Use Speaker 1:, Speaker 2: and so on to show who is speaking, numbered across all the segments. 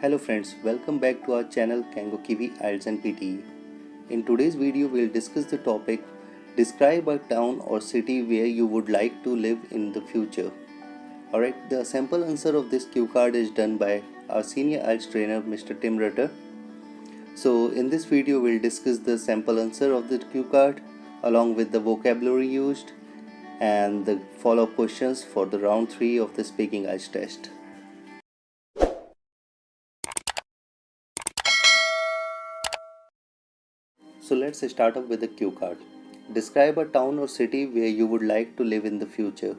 Speaker 1: Hello friends, welcome back to our channel Kango Kiwi IELTS and PTE. In today's video, we'll discuss the topic describe a town or city where you would like to live in the future. Alright, the sample answer of this cue card is done by our senior IELTS trainer Mr. Tim Rutter. So in this video, we'll discuss the sample answer of the cue card along with the vocabulary used and the follow-up questions for the round 3 of the speaking IELTS test. So let's start up with the cue card. Describe a town or city where you would like to live in the future.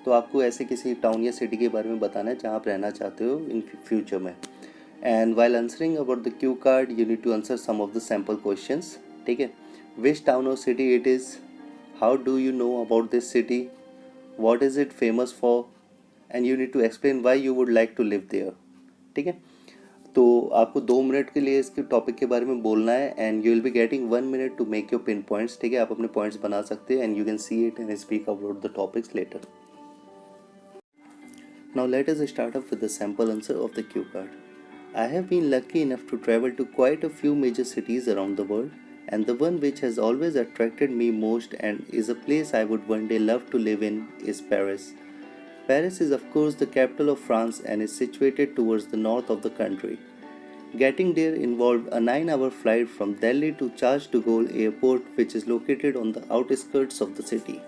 Speaker 1: तो आपको ऐसे किसी town या city के बारे में बताना है जहाँ आप रहना चाहते हो इन फ्यूचर में. And while answering about the cue card, you need to answer some of the sample questions. ठीक है? Which town or city it is? How do you know about this city? What is it famous for? And you need to explain why you would like to live there. ठीक है? तो आपको 2 minute के लिए इसके topic के बारे में बोलना है and you will be getting 1 minute to make your pin points. ठीक है, आप अपने पॉइंट्स बना सकते हैं and you can see it and speak about the topics later. Now let us start up with the sample answer of the cue card. I have been lucky enough to travel to quite a few major cities around the world and the one which has always attracted me most and is a place I would one day love to live in is Paris. Paris is of course the capital of France and is situated towards the north of the country. Getting there involved a 9-hour flight from Delhi to Charles Degaulle Airport, which is located on the outskirts of the city.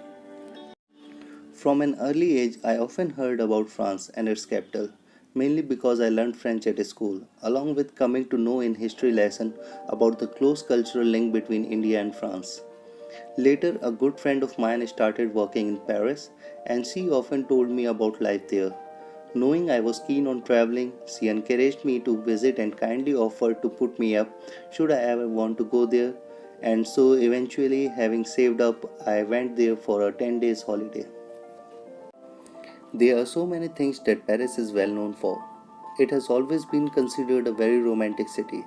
Speaker 1: From an early age, I often heard about France and its capital, mainly because I learned French at school, along with coming to know in history lesson about the close cultural link between India and France. Later, a good friend of mine started working in Paris, and she often told me about life there. Knowing I was keen on traveling, she encouraged me to visit and kindly offered to put me up should I ever want to go there. And so eventually, having saved up, I went there for a 10 days holiday. There are so many things that Paris is well known for. It has always been considered a very romantic city.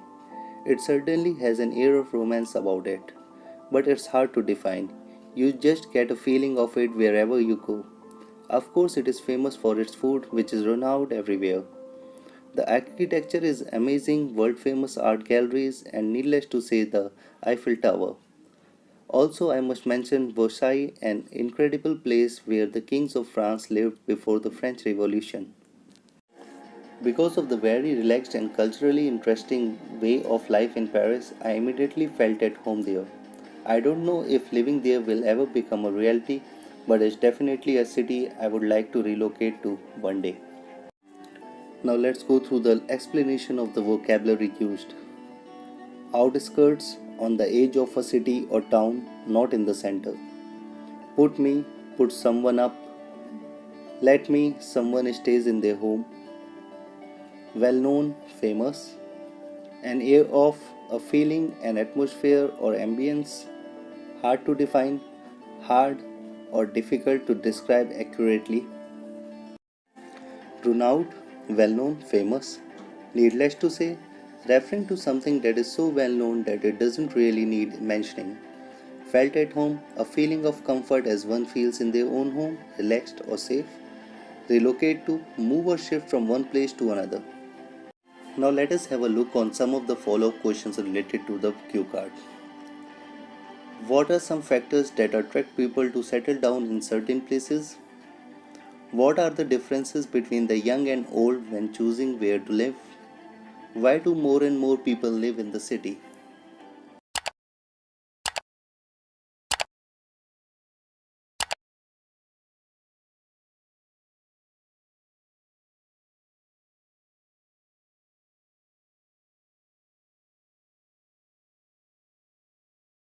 Speaker 1: It certainly has an air of romance about it, but it's hard to define. You just get a feeling of it wherever you go. Of course, it is famous for its food, which is renowned everywhere. The architecture is amazing, world famous art galleries, and needless to say, the Eiffel Tower. Also, I must mention Versailles, an incredible place where the kings of France lived before the French Revolution. Because of the very relaxed and culturally interesting way of life in Paris, I immediately felt at home there. I don't know if living there will ever become a reality, but it's definitely a city I would like to relocate to one day. Now let's go through the explanation of the vocabulary used. Outskirts, on the edge of a city or town, not in the center. Put me, put someone up. Let me, someone stays in their home. Well known, famous. An air of, a feeling, an atmosphere or ambience. Hard to define, hard or difficult to describe accurately. Renowned, well known, famous. Needless to say, referring to something that is so well known that it doesn't really need mentioning. Felt at home, a feeling of comfort as one feels in their own home, relaxed or safe. Relocate to, move or shift from one place to another. Now let us have a look on some of the follow-up questions related to the cue card. What are some factors that attract people to settle down in certain places? What are the differences between the young and old when choosing where to live? Why do more and more people live in the city?